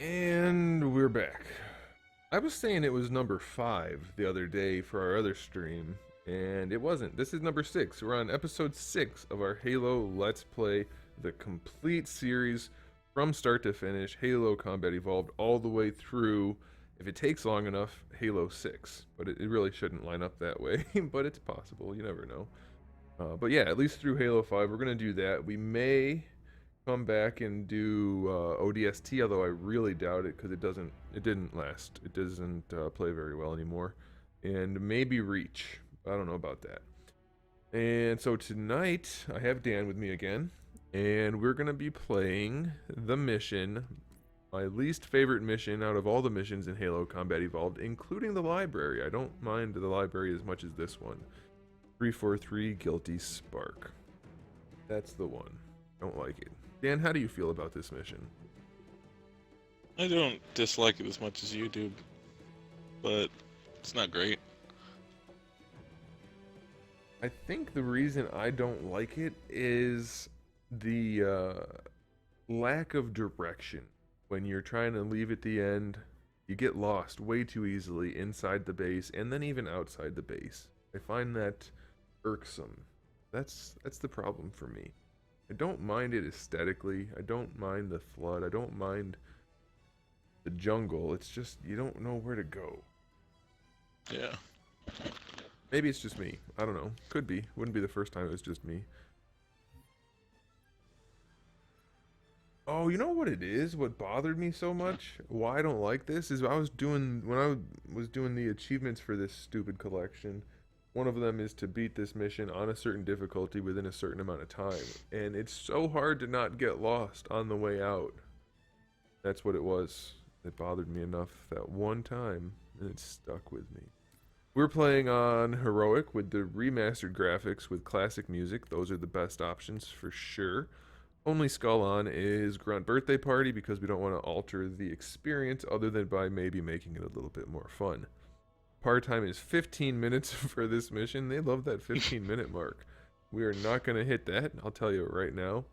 And we're back. I was saying it was number 5 the other day for our other stream, and it wasn't. This is number 6. We're on episode 6 of our Halo Let's Play, the complete series from start to finish, Halo Combat Evolved, all the way through, if it takes long enough, Halo 6. But it really shouldn't line up that way, but it's possible. You never know. But yeah, at least through Halo 5, we're going to do that. We may come back and do ODST, although I really doubt it because it didn't last. It doesn't play very well anymore. And maybe Reach. I don't know about that. And so tonight I have Dan with me again, and we're gonna be playing the mission, my least favorite mission out of all the missions in Halo Combat Evolved, including the library. I don't mind the library as much as this one. 343 Guilty Spark. That's the one. Don't like it. Dan, how do you feel about this mission? I don't dislike it as much as you do, but it's not great. I think the reason I don't like it is the lack of direction. When you're trying to leave at the end, you get lost way too easily inside the base and then even outside the base. I find that irksome. That's the problem for me. I don't mind it aesthetically. I don't mind the flood. I don't mind the jungle. It's just you don't know where to go. Yeah. Maybe it's just me. I don't know. Could be. Wouldn't be the first time it was just me. Oh, you know what it is? What bothered me so much? Why I don't like this is when I was doing the achievements for this stupid collection. One of them is to beat this mission on a certain difficulty within a certain amount of time. And it's so hard to not get lost on the way out. That's what it was. It bothered me enough that one time, and it stuck with me. We're playing on Heroic with the remastered graphics with classic music. Those are the best options for sure. Only skull on is Grunt Birthday Party because we don't want to alter the experience other than by maybe making it a little bit more fun. Part time is 15 minutes for this mission. They love that 15-minute mark. We are not going to hit that. I'll tell you right now.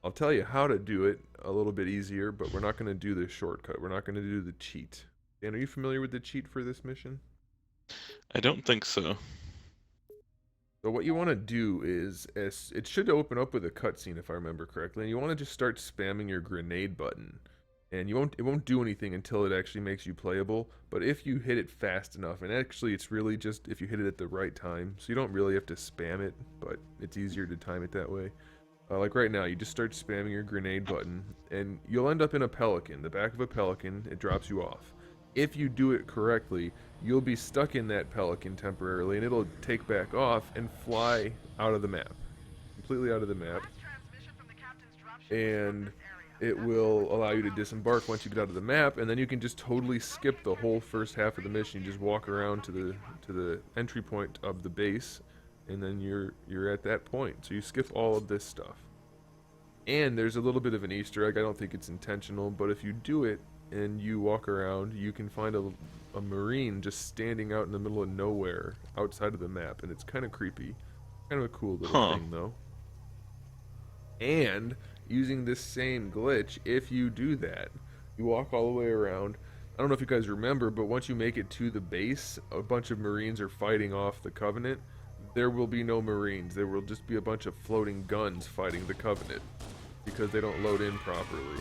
I'll tell you how to do it a little bit easier, but we're not going to do the shortcut. We're not going to do the cheat. Dan, are you familiar with the cheat for this mission? I don't think so. So what you want to do is, it should open up with a cutscene if I remember correctly, and you want to just start spamming your grenade button. And it won't do anything until it actually makes you playable. But if you hit it fast enough, and actually it's really just if you hit it at the right time, so you don't really have to spam it, but it's easier to time it that way. Like right now, you just start spamming your grenade button, and you'll end up in a pelican, the back of a pelican. It drops you off. If you do it correctly, you'll be stuck in that pelican temporarily, and it'll take back off and fly out of the map, completely out of the map. And it will allow you to disembark once you get out of the map, and then you can just totally skip the whole first half of the mission. You just walk around to the entry point of the base, and then you're at that point. So you skip all of this stuff. And there's a little bit of an Easter egg. I don't think it's intentional, but if you do it and you walk around, you can find a Marine just standing out in the middle of nowhere outside of the map, and it's kind of creepy. Kind of a cool little thing, though. And using this same glitch, if you do that, you walk all the way around. I don't know if you guys remember, but once you make it to the base, a bunch of Marines are fighting off the Covenant. There will be no Marines. There will just be a bunch of floating guns fighting the Covenant because they don't load in properly.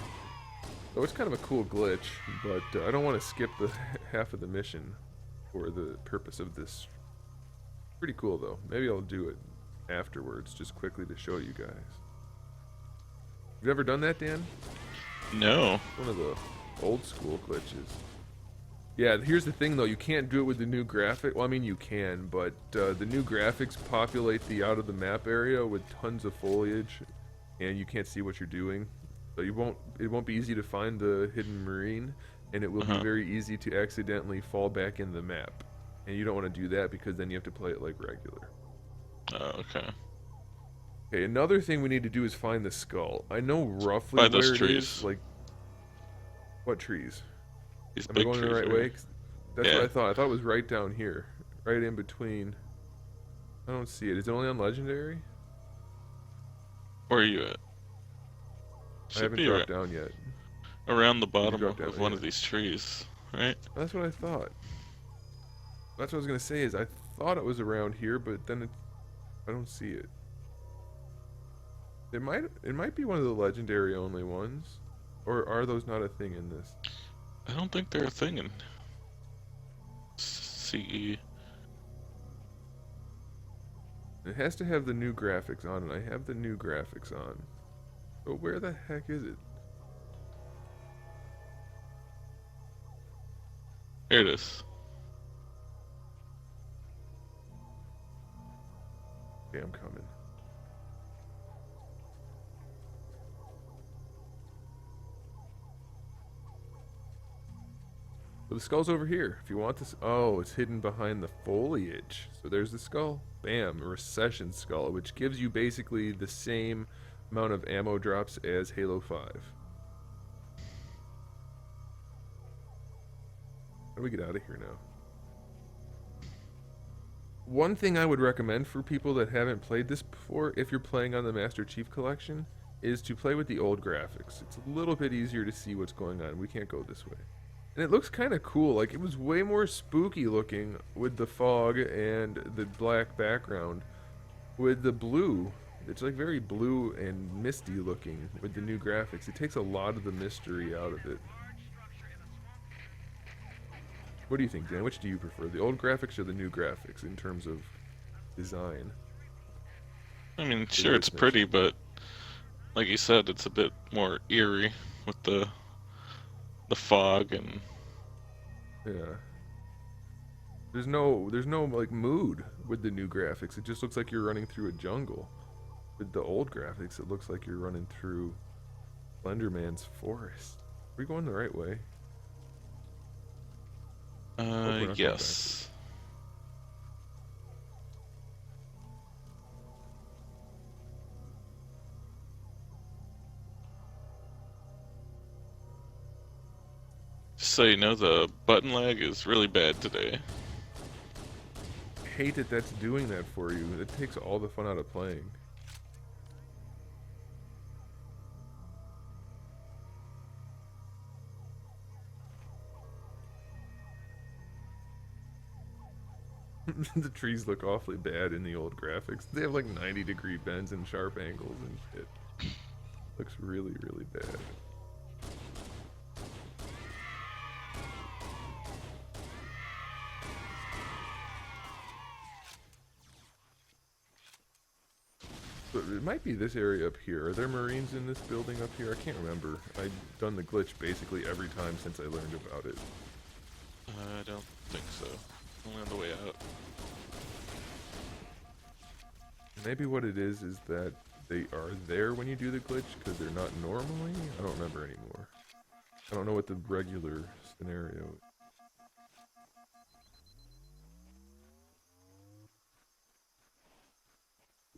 So it's kind of a cool glitch, but I don't want to skip the half of the mission for the purpose of this. Pretty cool though. Maybe I'll do it afterwards, just quickly to show you guys. You ever done that, Dan? No. One of the old school glitches. Yeah, here's the thing though, you can't do it with the new graphic. Well, I mean you can, but the new graphics populate the out of the map area with tons of foliage, and you can't see what you're doing. So it won't be easy to find the hidden Marine, and it will be very easy to accidentally fall back in the map. And you don't want to do that because then you have to play it like regular. Oh, okay. Okay, another thing we need to do is find the skull. I know roughly By where those it trees. is. Like, what trees? These Am I big going the trees right are- way? That's Yeah. what I thought. I thought it was right down here. Right in between. I don't see it. Is it only on Legendary? Where are you at? I haven't dropped down yet. around the You bottom drop down, of one yeah. of these trees, right? That's what I thought. That's what I was gonna say. Is I thought it was around here, but then I don't see it. It might be one of the legendary only ones, or are those not a thing in this? I don't think they're a thing in CE. It has to have the new graphics on, and I have the new graphics on. But where the heck is it? Here it is. Okay, I'm coming. So the skull's over here. If you want this, oh, it's hidden behind the foliage. So there's the skull. Bam, a recession skull, which gives you basically the same amount of ammo drops as Halo 5. How do we get out of here now? One thing I would recommend for people that haven't played this before, if you're playing on the Master Chief Collection, is to play with the old graphics. It's a little bit easier to see what's going on. We can't go this way. And it looks kind of cool. Like, it was way more spooky looking with the fog and the black background. With the blue, it's like very blue and misty looking with the new graphics. It takes a lot of the mystery out of it. What do you think, Dan? Which do you prefer, the old graphics or the new graphics in terms of design? I mean, sure, it's pretty, but like you said, it's a bit more eerie with the fog and yeah. There's no like mood with the new graphics. It just looks like you're running through a jungle. With the old graphics, it looks like you're running through Slenderman's forest. Are we going the right way? yes. Just so you know, the button lag is really bad today. I hate that that's doing that for you. It takes all the fun out of playing. The trees look awfully bad in the old graphics. They have like 90-degree bends and sharp angles and shit. Looks really, really bad. So it might be this area up here. Are there Marines in this building up here? I can't remember. I've done the glitch basically every time since I learned about it. I don't think so. Only on the way out. Maybe what it is that they are there when you do the glitch because they're not normally? I don't remember anymore. I don't know what the regular scenario is.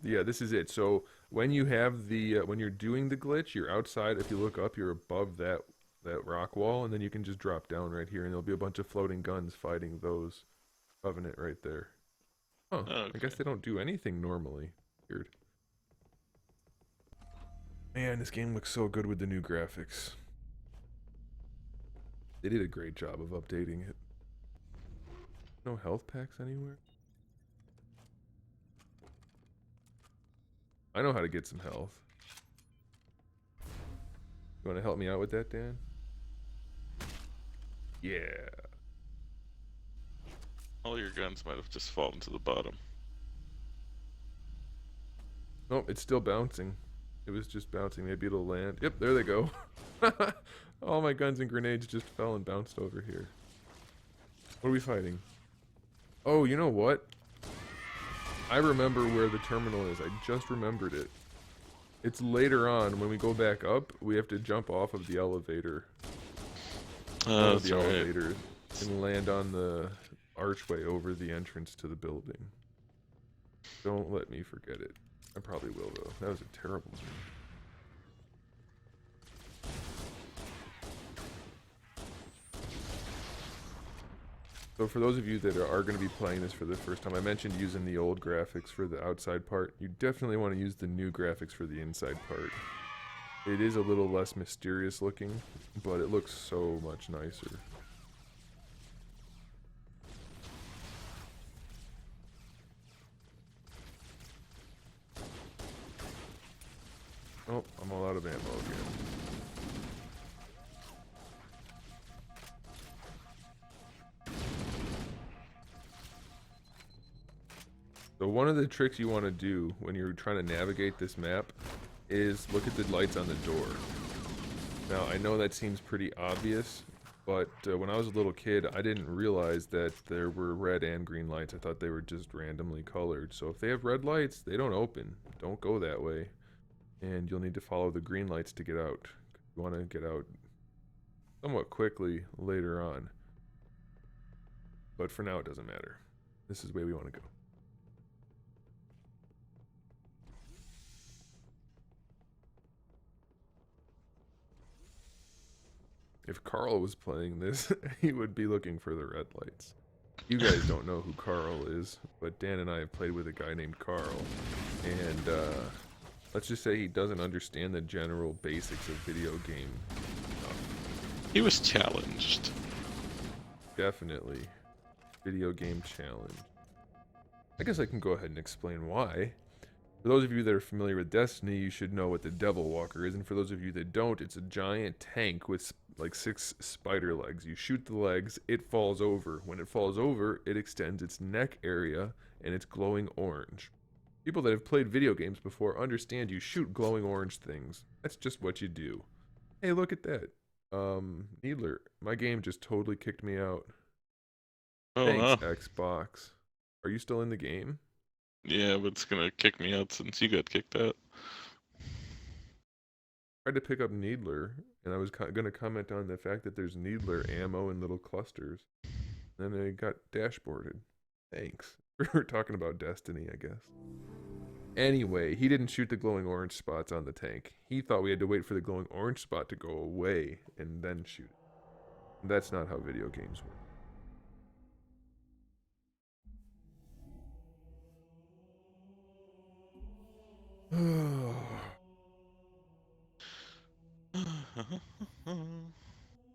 Yeah, this is it. So when you have the when you're doing the glitch, you're outside. If you look up, you're above that rock wall, and then you can just drop down right here, and there'll be a bunch of floating guns fighting those Covenant right there. Oh, okay. I guess they don't do anything normally. Weird. Man, this game looks so good with the new graphics. They did a great job of updating it. No health packs anywhere? I know how to get some health. You want to help me out with that, Dan? Yeah. All your guns might have just fallen to the bottom. Nope, it's still bouncing. It was just bouncing. Maybe it'll land. Yep, there they go. All my guns and grenades just fell and bounced over here. What are we fighting? Oh, you know what? I remember where the terminal is. I just remembered it. It's later on. When we go back up, we have to jump off of the elevator. That's right. Elevator and land on the archway over the entrance to the building. Don't let me forget it. I probably will, though. That was a terrible game. So for those of you that are going to be playing this for the first time, I mentioned using the old graphics for the outside part. You definitely want to use the new graphics for the inside part. It is a little less mysterious looking, but it looks so much nicer. Oh, I'm all out of ammo again. So one of the tricks you want to do when you're trying to navigate this map is look at the lights on the door. Now, I know that seems pretty obvious, but when I was a little kid, I didn't realize that there were red and green lights. I thought they were just randomly colored. So if they have red lights, they don't open. Don't go that way. And you'll need to follow the green lights to get out. You want to get out somewhat quickly later on. But for now, it doesn't matter. This is the way we want to go. If Carl was playing this, he would be looking for the red lights. You guys don't know who Carl is, but Dan and I have played with a guy named Carl. And let's just say he doesn't understand the general basics of video game stuff. He was challenged. Definitely. Video game challenge. I guess I can go ahead and explain why. For those of you that are familiar with Destiny, you should know what the Devil Walker is. And for those of you that don't, it's a giant tank with like 6 spider legs. You shoot the legs, it falls over. When it falls over, it extends its neck area, and it's glowing orange. People that have played video games before understand you shoot glowing orange things. That's just what you do. Hey, look at that. Needler, my game just totally kicked me out. Oh, Thanks, no. Xbox. Are you still in the game? Yeah, but it's gonna kick me out since you got kicked out. Tried to pick up Needler, and I was going to comment on the fact that there's Needler ammo in little clusters. Then I got dashboarded. Thanks. We're talking about Destiny, I guess. Anyway, he didn't shoot the glowing orange spots on the tank. He thought we had to wait for the glowing orange spot to go away and then shoot. That's not how video games work.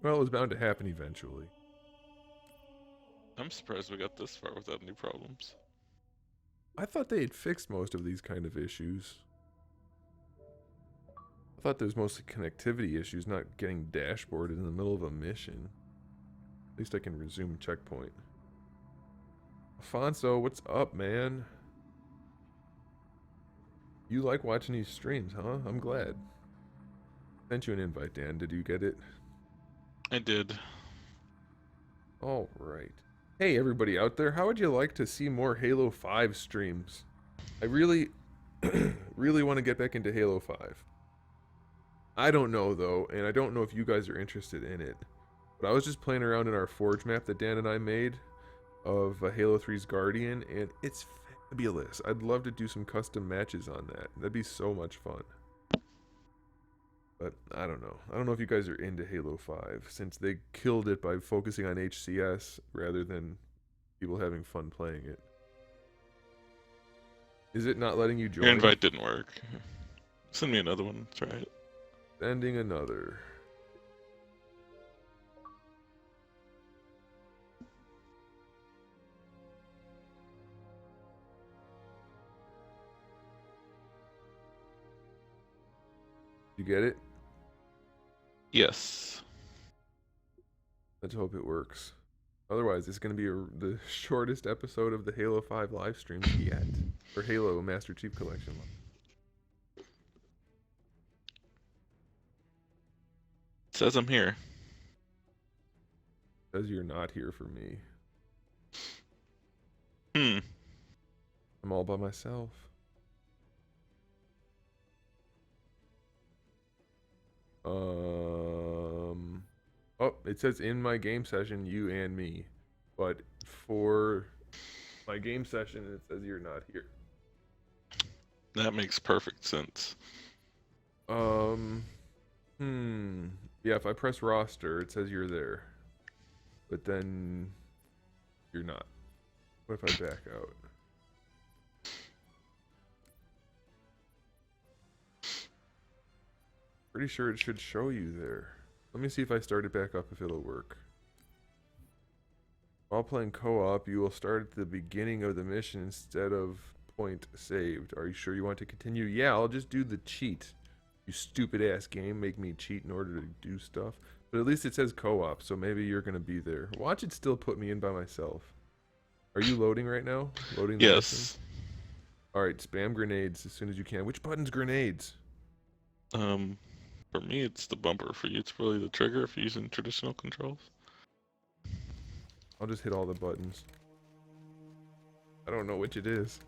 Well, it was bound to happen eventually. I'm surprised we got this far without any problems. I thought they had fixed most of these kind of issues. I thought there was mostly connectivity issues, not getting dashboarded in the middle of a mission. At least I can resume checkpoint. Alfonso, what's up, man? You like watching these streams, huh? I'm glad. Sent you an invite, Dan. Did you get it? I did. All right. Hey, everybody out there. How would you like to see more Halo 5 streams? I really, really want to get back into Halo 5. I don't know, though, and I don't know if you guys are interested in it. But I was just playing around in our Forge map that Dan and I made of Halo 3's Guardian, and it's fabulous. I'd love to do some custom matches on that. That'd be so much fun. But I don't know. I don't know if you guys are into Halo 5, since they killed it by focusing on HCS rather than people having fun playing it. Is it not letting you join? Your invite didn't work. Send me another one. Try it. Sending another. You get it? Yes. Let's hope it works. Otherwise, it's going to be the shortest episode of the Halo 5 live stream yet. Or Halo Master Chief Collection. It says I'm here. Says you're not here for me. I'm all by myself. Oh, it says in my game session, you and me. But for my game session, it says you're not here. That makes perfect sense. Yeah, if I press roster, it says you're there. But then you're not. What if I back out? Pretty sure it should show you there. Let me see if I start it back up if it'll work. While playing co-op, you will start at the beginning of the mission instead of point saved. Are you sure you want to continue? Yeah, I'll just do the cheat. You stupid ass game, make me cheat in order to do stuff. But at least it says co-op, so maybe you're gonna be there. Watch it still put me in by myself. Are you loading right now? Loading the Yes. Alright, spam grenades as soon as you can. Which button's grenades? For me, it's the bumper. For you, it's probably the trigger if you're using traditional controls. I'll just hit all the buttons. I don't know which it is.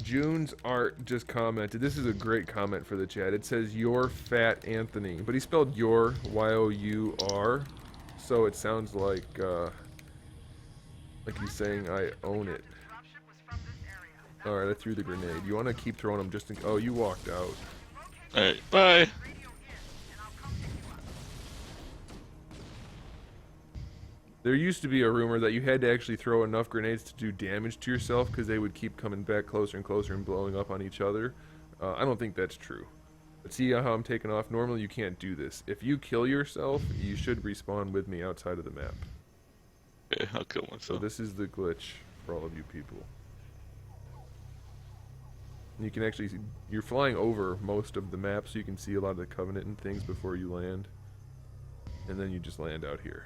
June's Art just commented. This is a great comment for the chat. It says, "You're fat Anthony." But he spelled your, Y-O-U-R. So it sounds like he's saying I own it. Alright, I threw the grenade. You want to keep throwing them just in... Oh, you walked out. Alright, bye! There used to be a rumor that you had to actually throw enough grenades to do damage to yourself because they would keep coming back closer and closer and blowing up on each other. I don't think that's true. But see how I'm taking off? Normally you can't do this. If you kill yourself, you should respawn with me outside of the map. Okay, I'll kill myself. So this is the glitch for all of you people. And you can actually see, you're flying over most of the map, so you can see a lot of the Covenant and things before you land. And then you just land out here.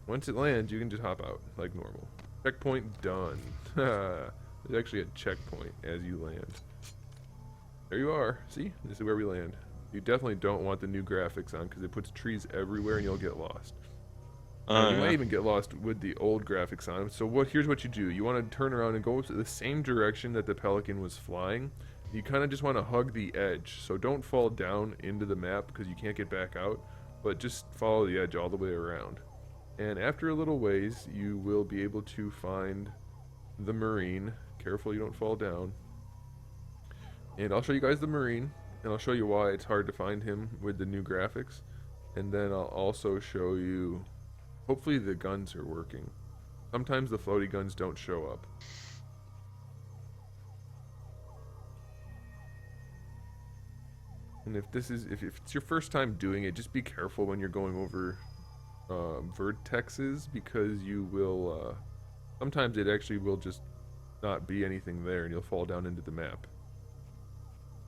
Once it lands, you can just hop out like normal. Checkpoint done. There's actually a checkpoint as you land. There you are. See? This is where we land. You definitely don't want the new graphics on because it puts trees everywhere and you'll get lost. You might even get lost with the old graphics on. So here's what you do. You want to turn around and go to the same direction that the Pelican was flying. You kind of just want to hug the edge. So don't fall down into the map because you can't get back out. But just follow the edge all the way around. And after a little ways, you will be able to find the Marine. Careful you don't fall down. And I'll show you guys the Marine, and I'll show you why it's hard to find him with the new graphics. And then I'll also show you, hopefully the guns are working. Sometimes the floaty guns don't show up. And if it's your first time doing it, just be careful when you're going over vertexes, because you will sometimes it actually will just not be anything there and you'll fall down into the map.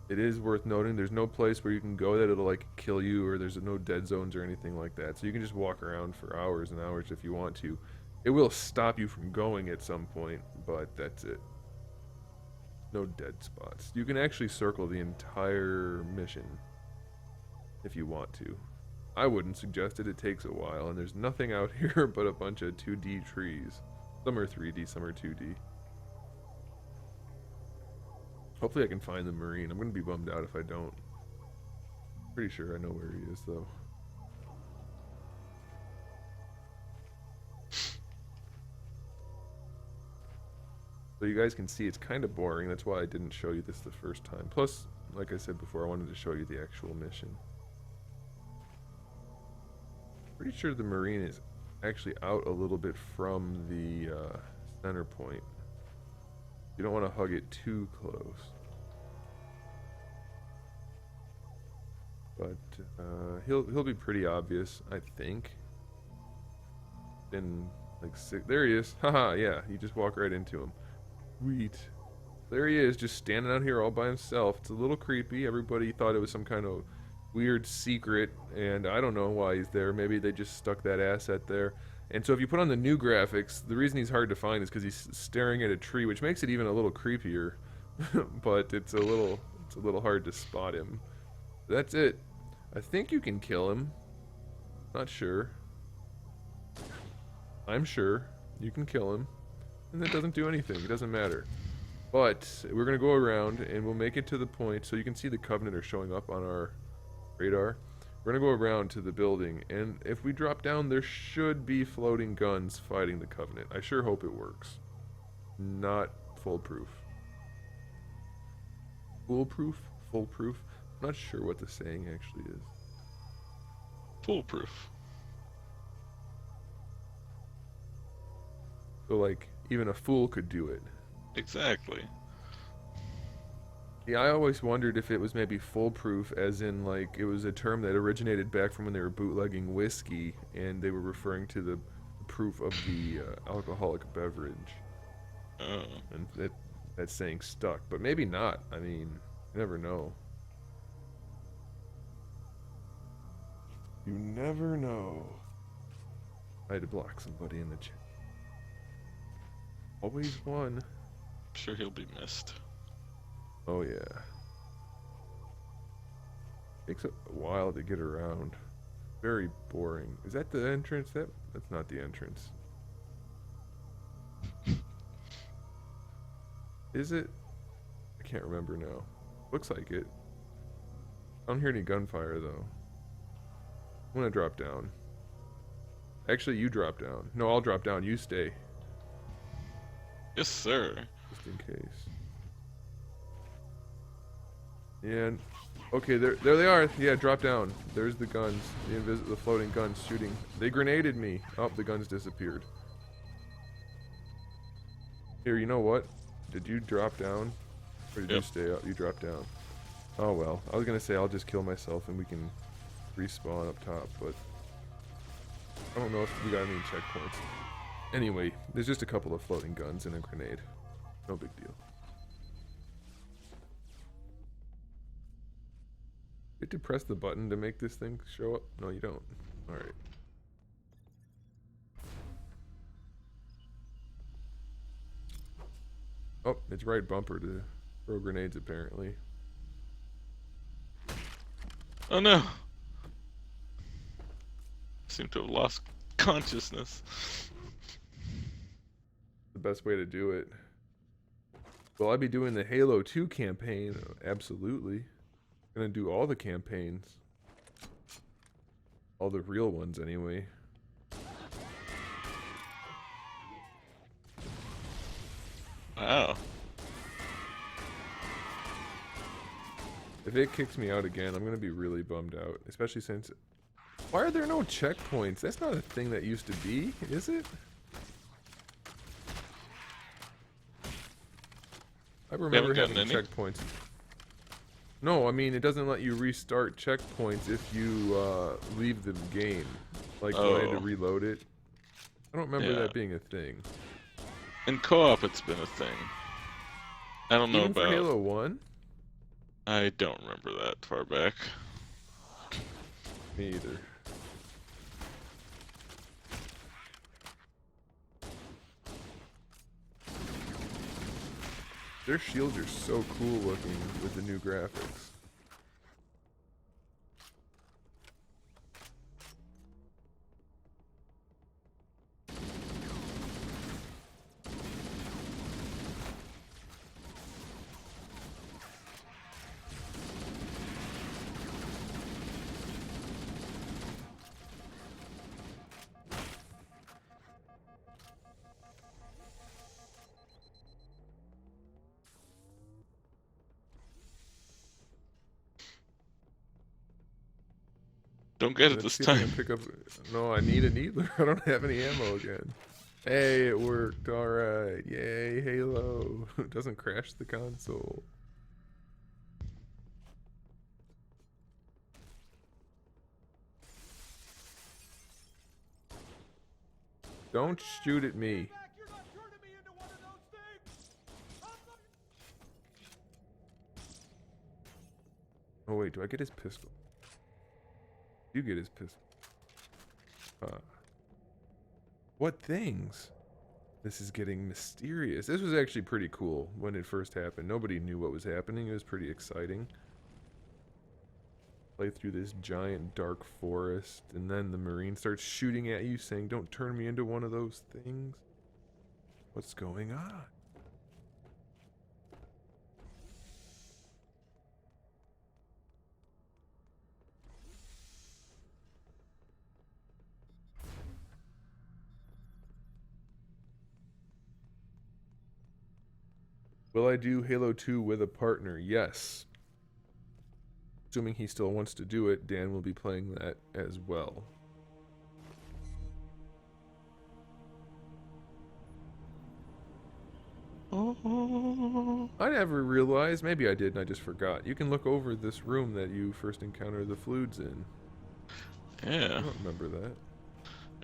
It is worth noting there's no place where you can go that it'll like kill you, or there's no dead zones or anything like that, so you can just walk around for hours and hours if you want to. It will stop you from going at some point, but that's it. No dead spots. You can actually circle the entire mission if you want to. I wouldn't suggest it. It takes a while, and there's nothing out here but a bunch of 2D trees. Some are 3D, some are 2D. Hopefully I can find the Marine. I'm going to be bummed out if I don't. Pretty sure I know where he is, though. So you guys can see it's kind of boring. That's why I didn't show you this the first time. Plus, like I said before, I wanted to show you the actual mission. Pretty sure the Marine is actually out a little bit from the center point. You don't want to hug it too close. But he'll be pretty obvious, I think. In like there he is. Haha, yeah, you just walk right into him. Sweet. There he is, just standing out here all by himself. It's a little creepy. Everybody thought it was some kind of weird secret, and I don't know why he's there. Maybe they just stuck that asset there. And so if you put on the new graphics, the reason he's hard to find is because he's staring at a tree, which makes it even a little creepier. But it's a little hard to spot him. That's it. I think you can kill him. Not sure. I'm sure you can kill him, and that doesn't do anything. It doesn't matter. But we're gonna go around and we'll make it to the point so you can see the Covenant are showing up on our radar. We're gonna go around to the building, and if we drop down, there should be floating guns fighting the Covenant. I sure hope it works. Not foolproof. Foolproof? Foolproof? I'm not sure what the saying actually is. Foolproof. So like, even a fool could do it. Exactly. Yeah, I always wondered if it was maybe foolproof, as in, like, it was a term that originated back from when they were bootlegging whiskey, and they were referring to the proof of the alcoholic beverage, Oh, and that saying stuck. But maybe not. I mean, you never know. You never know. I had to block somebody in the chat. Always one. I'm sure he'll be missed. Oh yeah. Takes a while to get around. Very boring. Is that the entrance? That's not the entrance. Is it? I can't remember now. Looks like it. I don't hear any gunfire though. I'm gonna drop down. Actually, you drop down. No, I'll drop down. You stay. Yes, sir. Just in case. And okay, there they are. Yeah, drop down. There's the guns. The floating guns shooting. They grenaded me. Oh, the guns disappeared. Here, you know what? Did you drop down? Or did you stay up? You dropped down. Oh well. I was gonna say I'll just kill myself and we can respawn up top, but I don't know if we got any checkpoints. Anyway, there's just a couple of floating guns and a grenade. No big deal. You have to press the button to make this thing show up? No, you don't. Alright. Oh, it's right bumper to throw grenades apparently. Oh no! Seem to have lost consciousness. The best way to do it. Will I be doing the Halo 2 campaign? Absolutely. Gonna do all the campaigns. All the real ones anyway. Wow. If it kicks me out again, I'm gonna be really bummed out. Especially since... Why are there no checkpoints? That's not a thing that used to be, is it? I remember having checkpoints. No, I mean, it doesn't let you restart checkpoints if you leave the game. Like, when I had to reload it. I don't remember that being a thing. In co-op, it's been a thing. I don't know Even about... for Halo 1? I don't remember that far back. Me either. Their shields are so cool looking with the new graphics. Don't get it this time. Pick up... No, I need a needler. I don't have any ammo again. Hey, it worked. Alright. Yay, Halo. It doesn't crash the console. Don't shoot at me. Oh wait, do I get his pistol? You get his pistol. What things? This is getting mysterious. This was actually pretty cool when it first happened. Nobody knew what was happening. It was pretty exciting. Play through this giant dark forest, and then the Marine starts shooting at you saying, "Don't turn me into one of those things." What's going on? Will I do Halo 2 with a partner? Yes. Assuming he still wants to do it, Dan will be playing that as well. Oh. I never realized, maybe I did and I just forgot. You can look over this room that you first encounter the Floods in. Yeah. I don't remember that.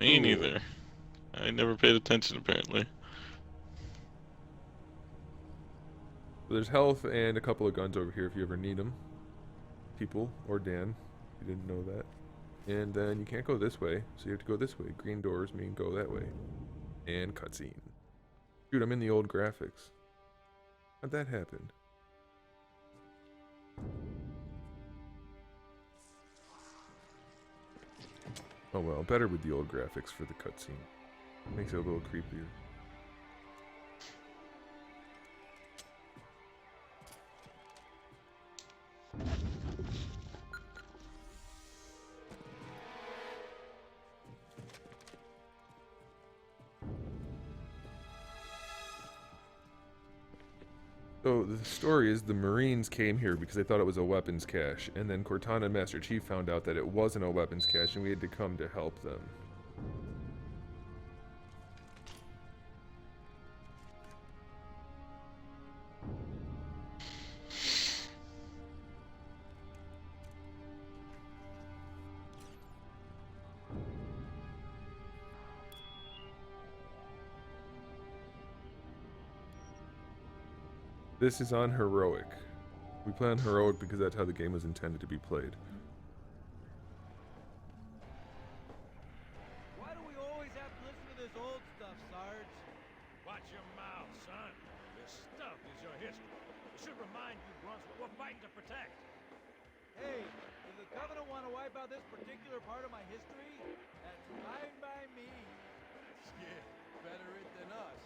Me Cool. neither. I never paid attention apparently. There's health and a couple of guns over here if you ever need them. People, or Dan, if you didn't know that. And then you can't go this way, so you have to go this way. Green doors mean go that way. And cutscene. Dude, I'm in the old graphics. How'd that happen? Oh well, better with the old graphics for the cutscene. Makes it a little creepier. So the story is the Marines came here because they thought it was a weapons cache, and then Cortana and Master Chief found out that it wasn't a weapons cache, and we had to come to help them. This is on heroic. We play on heroic because that's how the game was intended to be played. Why do we always have to listen to this old stuff, Sarge? Watch your mouth, son. This stuff is your history. It should remind you, Grunts, what we're fighting to protect. Hey, does the Covenant want to wipe out this particular part of my history? That's fine by me. Yeah, better it than us.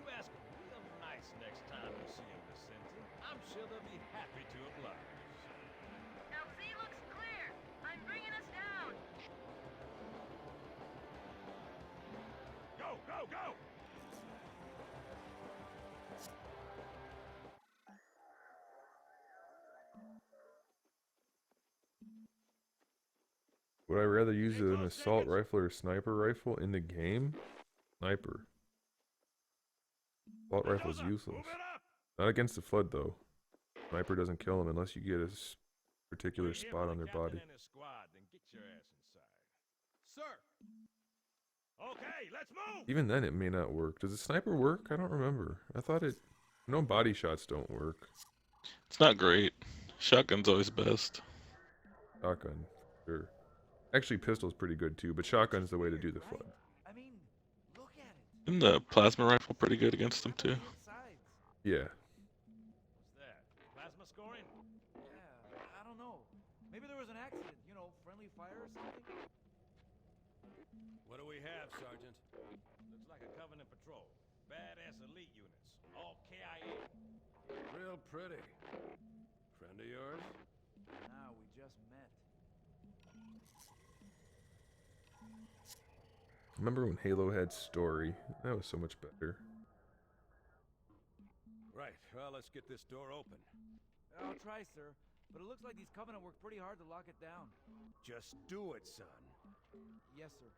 You ask them real nice next time you see them, Vicente. I'm sure they'll be happy to oblige. LZ looks clear. I'm bringing us down. Go, go, go! Would I rather use an assault rifle or a sniper rifle in the game? Sniper. Assault rifle is useless. Move it up! Not against the Flood though. Sniper doesn't kill them unless you get a particular We're here spot for on the their captain body. and his squad, then get your ass inside. Sir! Okay, let's move! Even then it may not work. Does the sniper work? I don't remember. I thought it... No, body shots don't work. It's not great. Shotgun's always best. Shotgun, sure. Actually, pistol's pretty good too, but shotgun's the way to do the Flood. I mean, look at it. Isn't the plasma rifle pretty good against them too? Insides. Yeah. What's that? Plasma scoring? Yeah, I don't know. Maybe there was an accident, you know, friendly fire or something? What do we have, Sergeant? Looks like a Covenant patrol. Badass elite units. All KIA. Real pretty. Friend of yours? Nah, we just met. Remember when Halo had story? That was so much better. Right, well, let's get this door open. I'll try, sir. But it looks like these Covenant worked pretty hard to lock it down. Just do it, son. Yes, sir.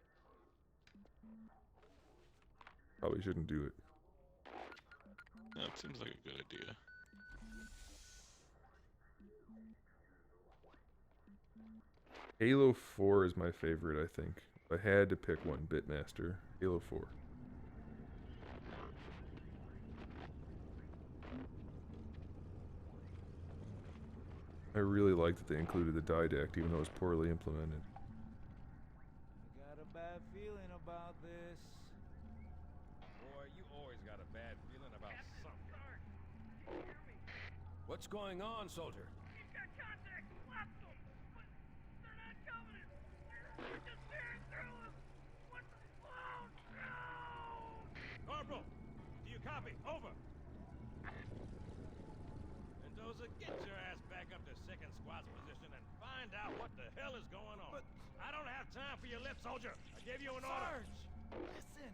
Probably shouldn't do it. That seems like a good idea. Halo 4 is my favorite, I think. If I had to pick one, Bitmaster. Halo 4. I really like that they included the didact, even though it was poorly implemented. I got a bad feeling about this. Boy, you always got a bad feeling about something. What's going on, soldier? He's got contact. Lots of them. But they're not Covenant. They're just tearing through us. What the... Oh, no! Corporal, do you copy? Over. Mendoza, get your ass back up to second squad's position and find out what the hell is going on. But- I don't have time for your lip, soldier. I gave you an order. Sarge! Listen!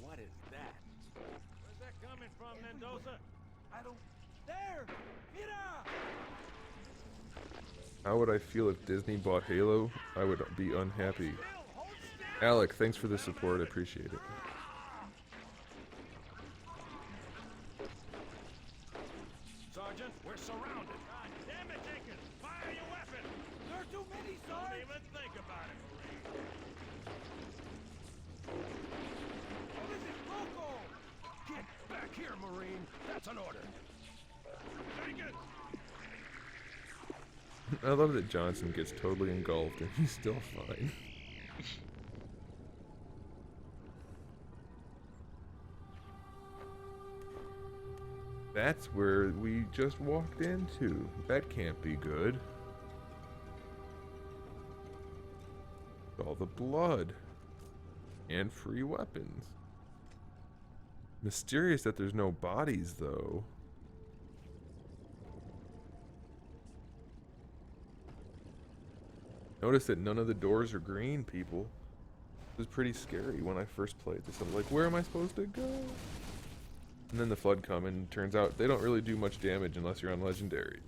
What is that? Where's that coming from, Mendoza? I don't... There! Mira! How would I feel if Disney bought Halo? I would be unhappy. Hold still! Alec, thanks for the support. I appreciate it. surrounded. God damn it, Jenkins! Fire your weapon! There are too many, Don't Sarge! even think about it, Marine. Oh, this is local! Get back here, Marine. That's an order. Jenkins! I love that Johnson gets totally engulfed and he's still fine. That's where we just walked into. That can't be good. All the blood. And free weapons. Mysterious that there's no bodies, though. Notice that none of the doors are green, people. It was pretty scary when I first played this. I'm like, where am I supposed to go? And then the flood come, and turns out they don't really do much damage unless you're on legendary.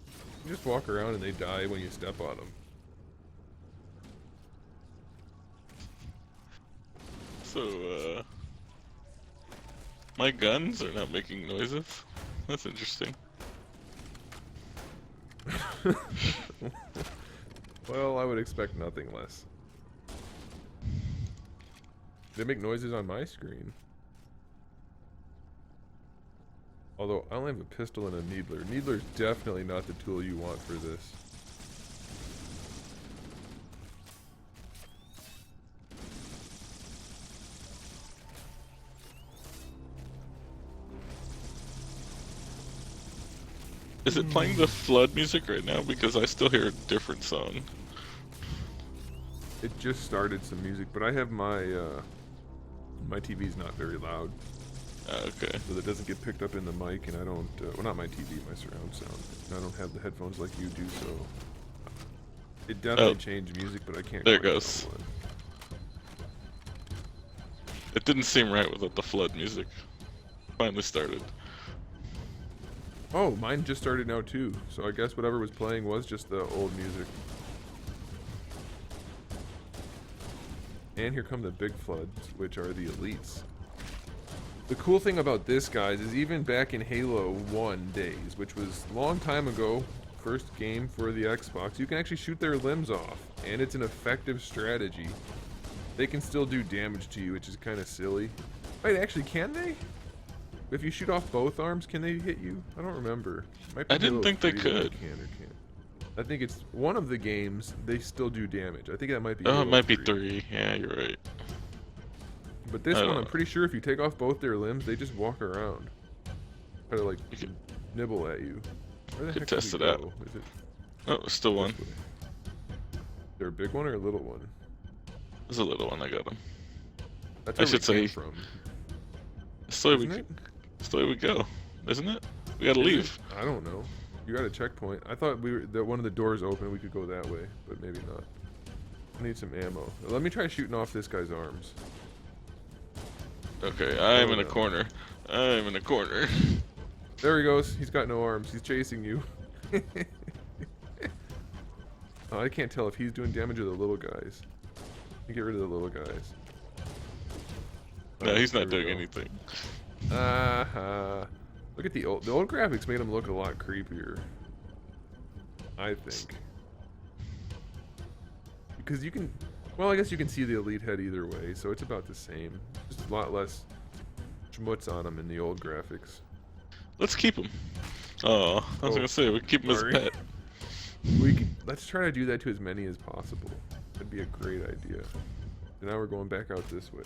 You just walk around and they die when you step on them. So, my guns are not making noises. That's interesting. Well, I would expect nothing less. They make noises on my screen. Although, I only have a pistol and a needler. Needler's definitely not the tool you want for this. Is it playing the flood music right now? Because I still hear a different song. It just started some music, but I have my my TV's not very loud, Okay. so that doesn't get picked up in the mic, and I don't. Well, not my TV, my surround sound. I don't have the headphones like you do, so it definitely changed music, but I can't. There it quite goes. tell what. It didn't seem right without the flood music. Finally started. Oh, mine just started now too. So I guess whatever was playing was just the old music. And here come the big floods, which are the elites. The cool thing about this, guys, is even back in Halo 1 days, which was a long time ago, first game for the Xbox, you can actually shoot their limbs off, and it's an effective strategy. They can still do damage to you, which is kind of silly. Wait, actually, can they? If you shoot off both arms, can they hit you? I don't remember. Might be I didn't Halo think they 3 that could. Can or can't. I think it's one of the games, they still do damage. I think that might be Oh, Halo it might be 3. 3. Yeah, you're right. But this I one, don't I'm know. pretty sure if you take off both their limbs, they just walk around. Try to, like, You could- nibble at you. Where the could heck test did it we out. go? Is it Oh, still one. this way? Is there a big one or a little one? There's a little one. I got him. That's I where should we came say- from. It's the way we, Isn't it? it's the way we go, isn't it? We gotta Is leave. it? I don't know. You got a checkpoint. I thought that one of the doors open, we could go that way, but maybe not. I need some ammo. Let me try shooting off this guy's arms. Okay, I'm Oh, in a no. corner. I'm in a corner. There he goes. He's got no arms. He's chasing you. Oh, I can't tell if he's doing damage or the little guys. Let me get rid of the little guys. No, he's There not we doing go. anything. Look at the old graphics made him look a lot creepier. I think. Because you can, well, I guess you can see the elite head either way, so it's about the same. Just a lot less schmutz on him in the old graphics. Let's keep him. Oh, I was Oh, gonna say we can keep him as a sorry. pet. Let's try to do that to as many as possible. That'd be a great idea. And now we're going back out this way.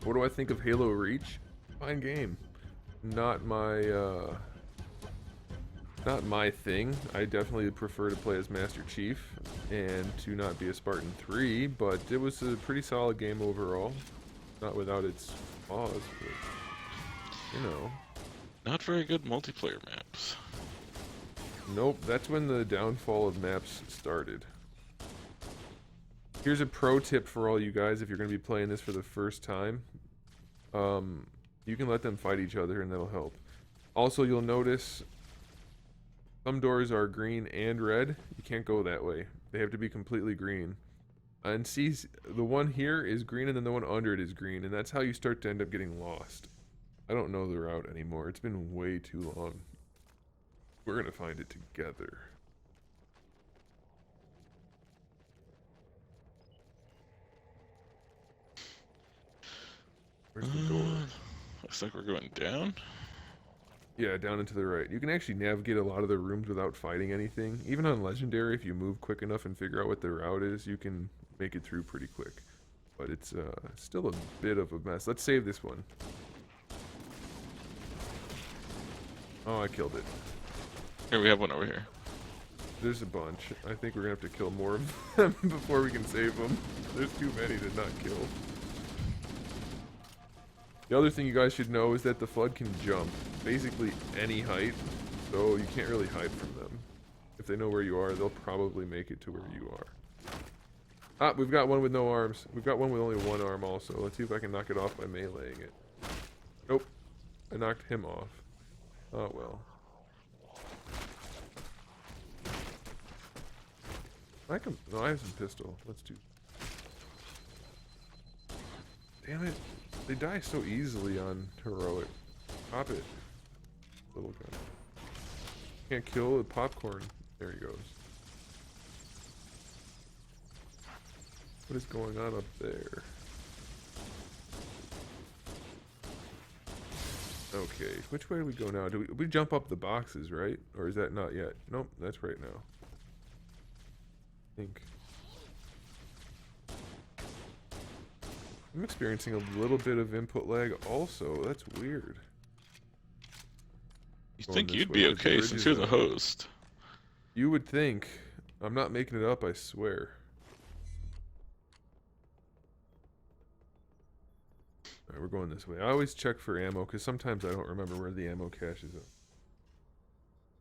What do I think of Halo Reach? Fine game. Not my thing. I definitely prefer to play as Master Chief and to not be a Spartan 3, but it was a pretty solid game overall. Not without its flaws, but you know. Not very good multiplayer maps. Nope, that's when the downfall of maps started. Here's a pro tip for all you guys if you're going to be playing this for the first time. You can let them fight each other and that'll help. Also, you'll notice some doors are green and red. You can't go that way. They have to be completely green. And see, the one here is green and then the one under it is green, and that's how you start to end up getting lost. I don't know the route anymore. It's been way too long. We're gonna find it together. Where's the door? Looks like we're going down. Yeah, down and to the right. You can actually navigate a lot of the rooms without fighting anything. Even on Legendary, if you move quick enough and figure out what the route is, you can make it through pretty quick. But it's still a bit of a mess. Let's save this one. Oh, I killed it. Here, we have one over here. There's a bunch. I think we're gonna have to kill more of them before we can save them. There's too many to not kill. The other thing you guys should know is that the Flood can jump basically any height, so you can't really hide from them. If they know where you are, they'll probably make it to where you are. Ah, we've got one with no arms. We've got one with only one arm also. Let's see if I can knock it off by meleeing it. Nope. I knocked him off. Oh well. No, I have some pistol. Let's do. Damn it. They die so easily on heroic. Pop it. Little gun. Can't kill the popcorn. There he goes. What is going on up there? Okay, which way do we go now? Do we jump up the boxes, right? Or is that not yet? Nope, that's right now. I think. I'm experiencing a little bit of input lag also. That's weird. You Going think this you'd way, be 'cause okay bridge since is you're the up. host. You would think. I'm not making it up, I swear. Alright, we're going this way. I always check for ammo, because sometimes I don't remember where the ammo cache is.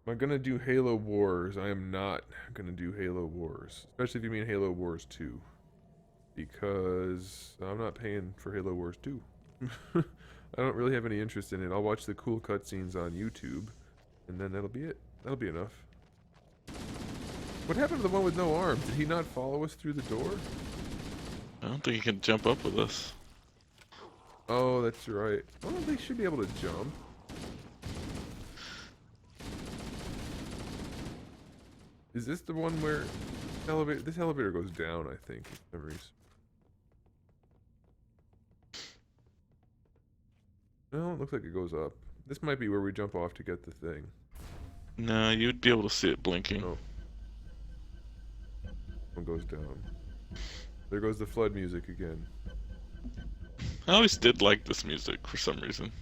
Am I going to do Halo Wars? I am not going to do Halo Wars. Especially if you mean Halo Wars 2. Because I'm not paying for Halo Wars 2. I don't really have any interest in it. I'll watch the cool cutscenes on YouTube, and then that'll be it. That'll be enough. What happened to the one with no arms? Did he not follow us through the door? I don't think he can jump up with us. Oh, that's right. Oh, they should be able to jump. Is this the one where this elevator goes down, I think, if memories. No, it looks like it goes up. This might be where we jump off to get the thing. No, you'd be able to see it blinking. Oh. One goes down. There goes the flood music again. I always did like this music for some reason.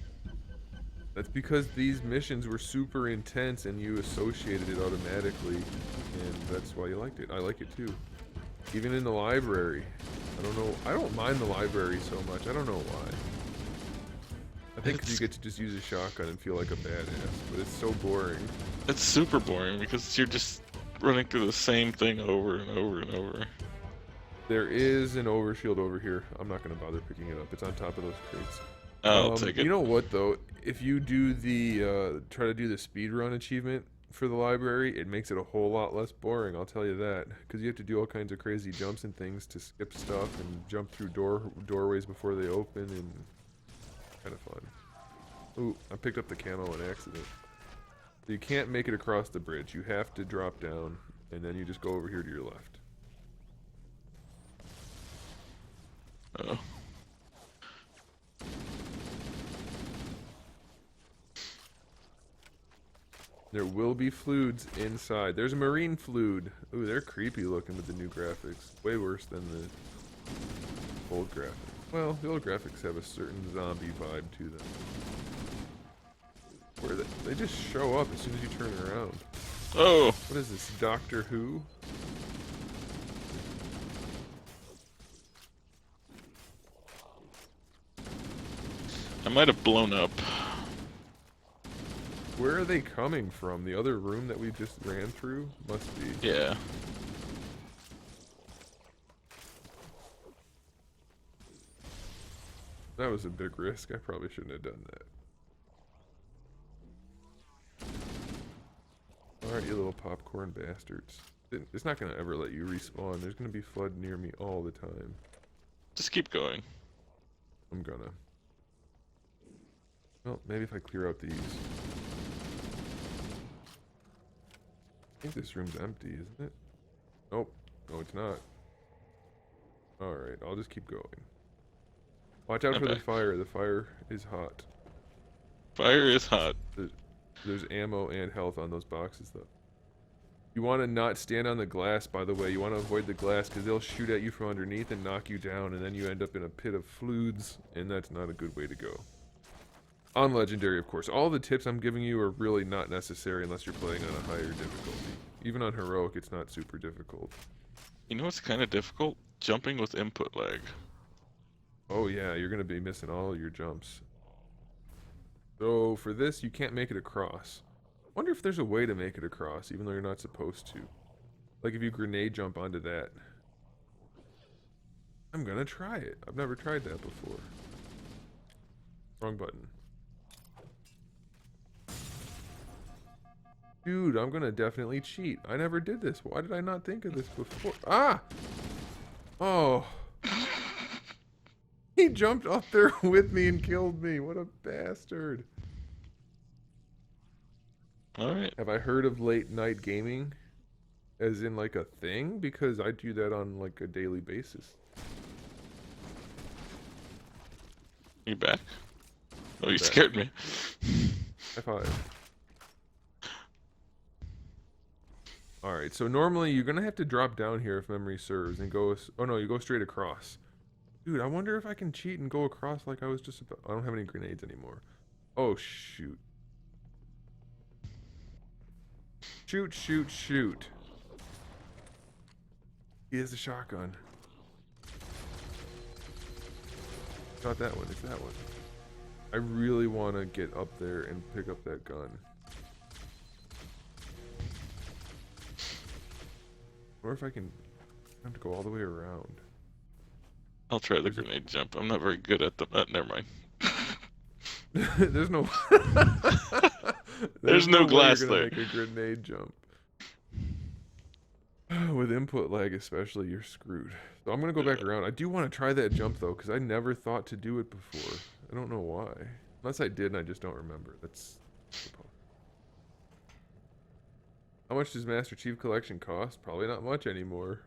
That's because these missions were super intense and you associated it automatically, and that's why you liked it. I like it too. Even in the library. I don't know. I don't mind the library so much. I don't know why. I think 'cause you get to just use a shotgun and feel like a badass, but it's so boring. It's super boring because you're just running through the same thing over and over and over. There is an overshield over here. I'm not going to bother picking it up. It's on top of those crates. I'll take it. You know what though? If you do the try to do the speedrun achievement for the library, it makes it a whole lot less boring. I'll tell you that, because you have to do all kinds of crazy jumps and things to skip stuff and jump through doorways before they open, and kind of fun. Ooh, I picked up the camo on accident. So you can't make it across the bridge. You have to drop down, and then you just go over here to your left. Oh. There will be floods inside. There's a marine flood. Ooh, they're creepy looking with the new graphics. Way worse than the old graphics. Well, the old graphics have a certain zombie vibe to them. Where they just show up as soon as you turn around. Oh! What is this, Doctor Who? I might have blown up. Where are they coming from? The other room that we just ran through? Must be. Yeah. That was a big risk. I probably shouldn't have done that. Alright, you little popcorn bastards. It's not going to ever let you respawn. There's going to be flood near me all the time. Just keep going. I'm gonna. Well, maybe if I clear out these. I think this room's empty, isn't it? Nope. No, it's not. Alright, I'll just keep going. Watch out for the fire. The fire is hot. Fire is hot. There's ammo and health on those boxes, though. You want to not stand on the glass, by the way. You want to avoid the glass because they'll shoot at you from underneath and knock you down, and then you end up in a pit of fluids, and that's not a good way to go. On Legendary, of course. All the tips I'm giving you are really not necessary unless you're playing on a higher difficulty. Even on Heroic, it's not super difficult. You know what's kind of difficult? Jumping with input lag. Oh yeah, you're going to be missing all your jumps. So for this, you can't make it across. Wonder if there's a way to make it across, even though you're not supposed to. Like if you grenade jump onto that. I'm gonna try it. I've never tried that before. Wrong button. Dude, I'm gonna definitely cheat. I never did this. Why did I not think of this before? Ah! Oh. He jumped up there with me and killed me. What a bastard. Alright. Have I heard of late night gaming? As in like a thing? Because I do that on like a daily basis. You back? Oh, you scared me. High five. Alright, so normally you're gonna have to drop down here if memory serves and go... Oh no, you go straight across. Dude, I wonder if I can cheat and go across like I was just about... I don't have any grenades anymore. Oh, shoot. Shoot, shoot, shoot. He has a shotgun. Not that one, it's that one. I really want to get up there and pick up that gun. Or if I can... I have to go all the way around. I'll try the grenade jump. I'm not very good at them. Never mind. There's no... There's no glass way you're there. gonna make a grenade jump. With input lag especially, you're screwed. So I'm gonna go back around. I do want to try that jump though, because I never thought to do it before. I don't know why. Unless I did and I just don't remember. That's... How much does Master Chief Collection cost? Probably not much anymore.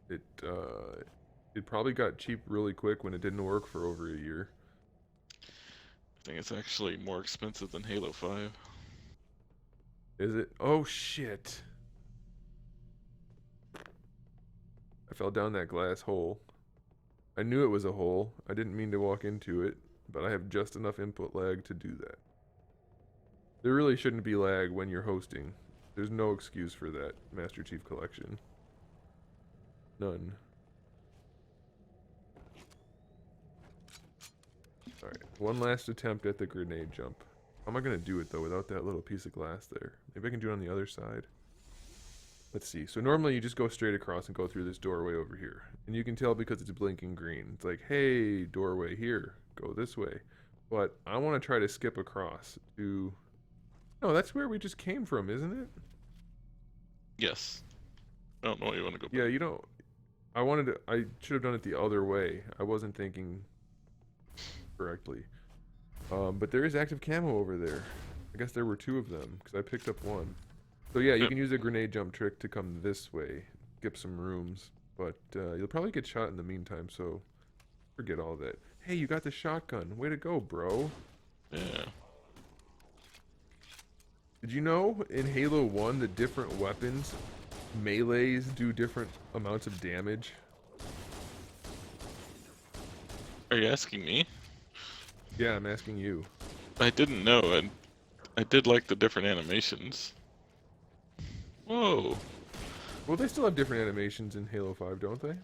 It probably got cheap really quick when it didn't work for over a year. I think it's actually more expensive than Halo 5. Is it? Oh shit. I fell down that glass hole. I knew it was a hole. I didn't mean to walk into it, but I have just enough input lag to do that. There really shouldn't be lag when you're hosting. There's no excuse for that, Master Chief Collection. None. Alright, one last attempt at the grenade jump. How am I going to do it, though, without that little piece of glass there? Maybe I can do it on the other side. Let's see. So normally you just go straight across and go through this doorway over here. And you can tell because it's blinking green. It's like, hey, doorway here. Go this way. But I want to try to skip across to... No, that's where we just came from, isn't it? Yes. I don't know why you want to go back. Yeah, you don't... I should have done it the other way. I wasn't thinking correctly. But there is active camo over there. I guess there were two of them, because I picked up one. So yeah, you can use a grenade jump trick to come this way, skip some rooms. But you'll probably get shot in the meantime, so forget all that. Hey, you got the shotgun. Way to go, bro. Yeah. Did you know in Halo 1 the different weapons, melees do different amounts of damage? Are you asking me? Yeah, I'm asking you. I didn't know, and I did like the different animations. Whoa. Well, they still have different animations in Halo 5, don't they?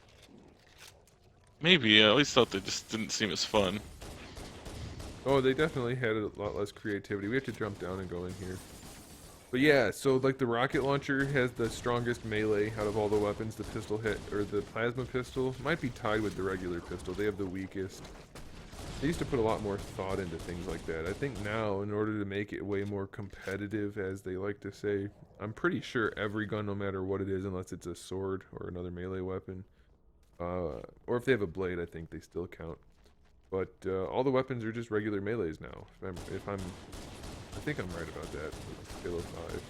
Maybe, I always thought they just didn't seem as fun. Oh, they definitely had a lot less creativity. We have to jump down and go in here. But yeah, so like the rocket launcher has the strongest melee out of all the weapons. The pistol hit, or the plasma pistol, might be tied with the regular pistol. They have the weakest. They used to put a lot more thought into things like that. I think now, in order to make it way more competitive, as they like to say, I'm pretty sure every gun, no matter what it is, unless it's a sword or another melee weapon, or if they have a blade, I think they still count. But all the weapons are just regular melees now. I think I'm right about that. With Halo 5.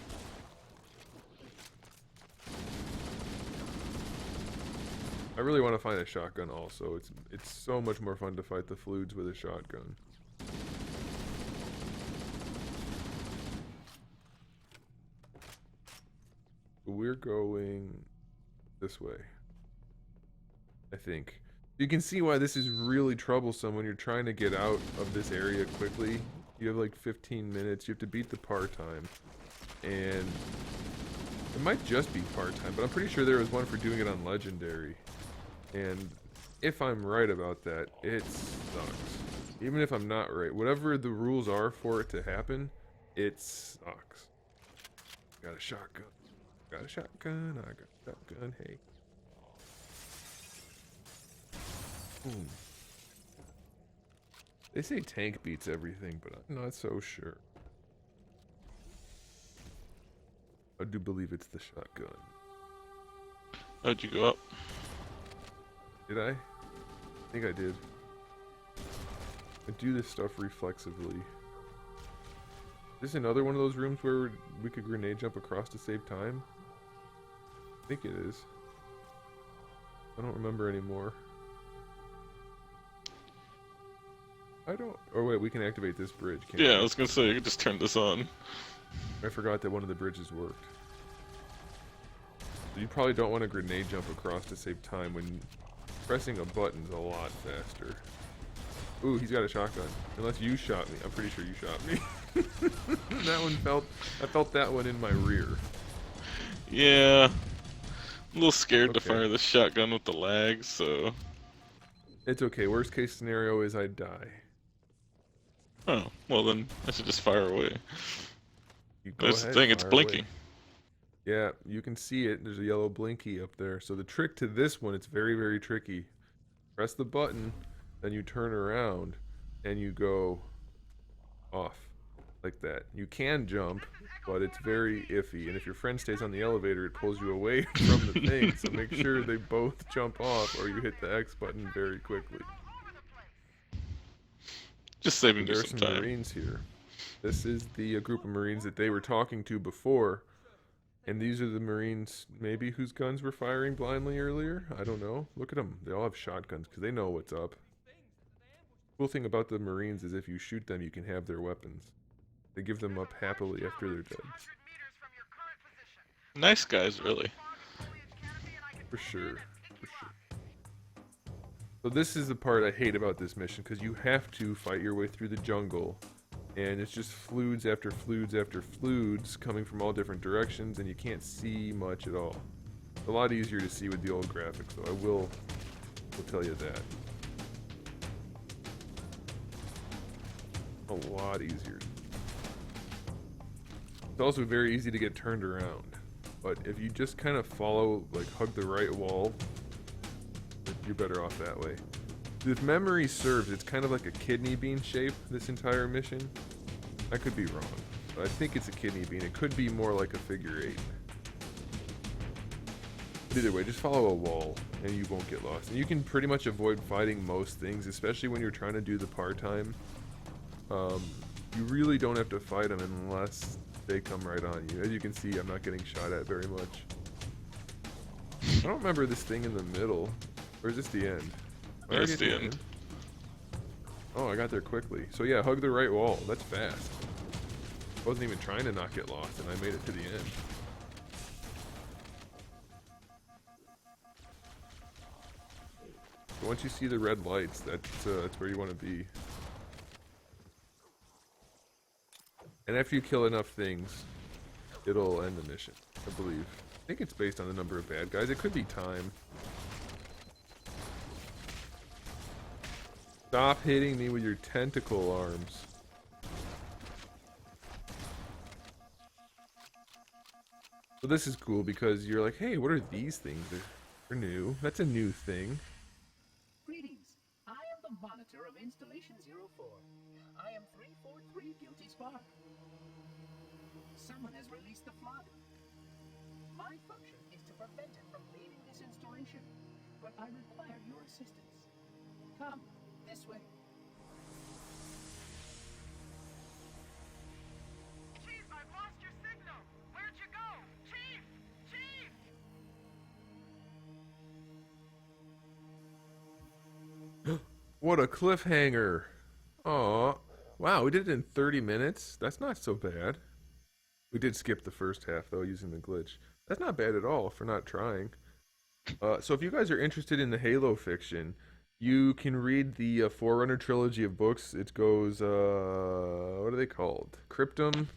I really want to find a shotgun also. It's so much more fun to fight the fluids with a shotgun. We're going this way, I think. You can see why this is really troublesome when you're trying to get out of this area quickly. You have like 15 minutes. You have to beat the part-time. And it might just be part-time, but I'm pretty sure there was one for doing it on Legendary. And if I'm right about that, it sucks. Even if I'm not right, whatever the rules are for it to happen, it sucks. Got a shotgun. Got a shotgun. I got a shotgun. Hey. Boom. They say tank beats everything, but I'm not so sure. I do believe it's the shotgun. How'd you go up? Did I? I think I did. I do this stuff reflexively. Is this another one of those rooms where we could grenade jump across to save time? I think it is. I don't remember anymore. I don't... Oh wait, we can activate this bridge, can't Yeah, we? I was gonna say, you could just turn this on. I forgot that one of the bridges worked. So you probably don't want to grenade jump across to save time when pressing a button's a lot faster. Ooh, he's got a shotgun. Unless you shot me. I'm pretty sure you shot me. That one I felt that one in my rear. Yeah. I'm a little scared to Okay. fire this shotgun with the lag, so... It's okay. Worst case scenario is I die. Oh, well then, I should just fire away. You go That's the ahead, thing, it's fire blinking. away. Yeah, you can see it. There's a yellow blinky up there. So the trick to this one, it's very, very tricky. Press the button, then you turn around, and you go off. Like that. You can jump, but it's very iffy. And if your friend stays on the elevator, it pulls you away from the thing. So make sure they both jump off, or you hit the X button very quickly. Just saving you There are some some time. Marines here. This is the group of Marines that they were talking to before. And these are the Marines, maybe, whose guns were firing blindly earlier? I don't know. Look at them. They all have shotguns because they know what's up. Cool thing about the Marines is if you shoot them, you can have their weapons. They give them up happily after they're dead. Nice guys, really. For sure. For sure. So this is the part I hate about this mission, because you have to fight your way through the jungle. And it's just fluids after fluids after fluids coming from all different directions, and you can't see much at all. It's a lot easier to see with the old graphics, though. I will tell you that. A lot easier. It's also very easy to get turned around. But if you just kind of follow, like hug the right wall, you're better off that way. If memory serves, it's kind of like a kidney bean shape, this entire mission. I could be wrong, but I think it's a kidney bean. It could be more like a figure 8. But either way, just follow a wall and you won't get lost. And you can pretty much avoid fighting most things, especially when you're trying to do the part-time. You really don't have to fight them unless they come right on you. As you can see, I'm not getting shot at very much. I don't remember this thing in the middle. Or is this the end? Am I already That's at the end. Oh, I got there quickly. So yeah, hug the right wall. That's fast. I wasn't even trying to not get lost, and I made it to the end. So once you see the red lights, that's where you want to be. And after you kill enough things, it'll end the mission, I believe. I think it's based on the number of bad guys. It could be time. Stop hitting me with your tentacle arms. So this is cool because you're like, hey, what are these things? They're new. That's a new thing. Greetings. I am the monitor of Installation 04. I am 343 Guilty Spark. Someone has released the flood. My function is to prevent it from leaving this installation, but I require your assistance. Come, this way. What a cliffhanger. Aw. Wow, we did it in 30 minutes? That's not so bad. We did skip the first half, though, using the glitch. That's not bad at all for not trying. So if you guys are interested in the Halo fiction, you can read the Forerunner trilogy of books. It goes, what are they called? Cryptum,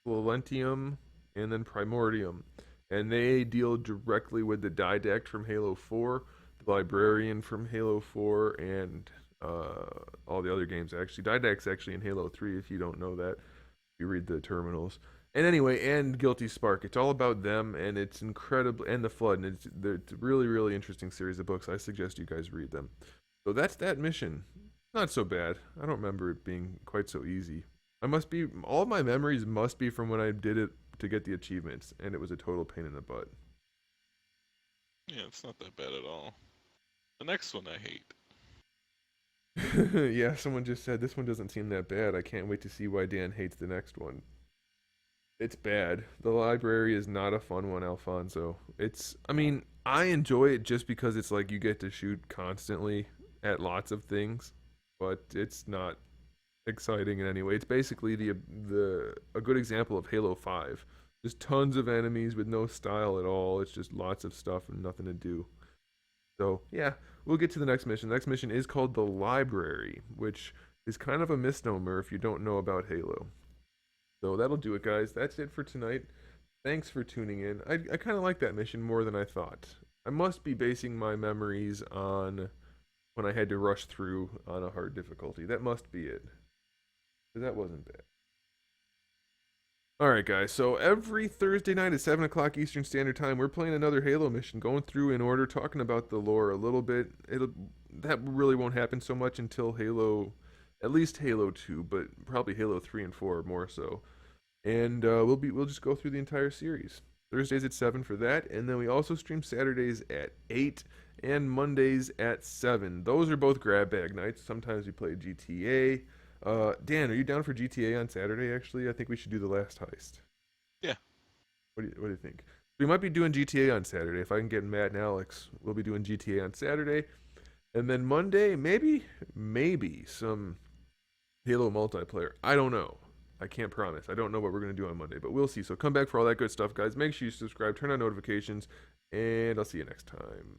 Valentium, and then Primordium. And they deal directly with the Didact from Halo 4, the Librarian from Halo 4, and all the other games, actually. Didact's actually in Halo 3, if you don't know that. You read the terminals. And anyway, and Guilty Spark. It's all about them, and it's incredible. And the Flood. And it's a really, really interesting series of books. I suggest you guys read them. So that's that mission. Not so bad. I don't remember it being quite so easy. All of my memories must be from when I did it to get the achievements, and it was a total pain in the butt. Yeah, it's not that bad at all. The next one I hate. Yeah, someone just said this one doesn't seem that bad. I can't wait to see why Dan hates the next one. It's bad. The library is not a fun one, Alfonso. I enjoy it just because it's like you get to shoot constantly at lots of things, but it's not exciting in any way. It's basically a good example of Halo 5. Just tons of enemies with no style at all. It's just lots of stuff and nothing to do. So, yeah, we'll get to the next mission. The next mission is called the Library, which is kind of a misnomer if you don't know about Halo. So that'll do it, guys. That's it for tonight. Thanks for tuning in. I kind of like that mission more than I thought. I must be basing my memories on when I had to rush through on a hard difficulty. That must be it. 'Cause that wasn't bad. Alright, guys, so every Thursday night at 7 o'clock Eastern Standard Time, we're playing another Halo mission, going through in order, talking about the lore a little bit. That really won't happen so much until Halo, at least Halo 2, but probably Halo 3 and 4 more so. And we'll just go through the entire series. Thursdays at 7 for that, and then we also stream Saturdays at 8 and Mondays at 7. Those are both grab bag nights. Sometimes we play GTA. Dan, are you down for GTA on Saturday, actually? I think we should do the last heist. Yeah. What do you think? We might be doing GTA on Saturday. If I can get Matt and Alex, we'll be doing GTA on Saturday. And then Monday, maybe some Halo multiplayer. I don't know. I can't promise. I don't know what we're going to do on Monday, but we'll see. So come back for all that good stuff, guys. Make sure you subscribe, turn on notifications, and I'll see you next time.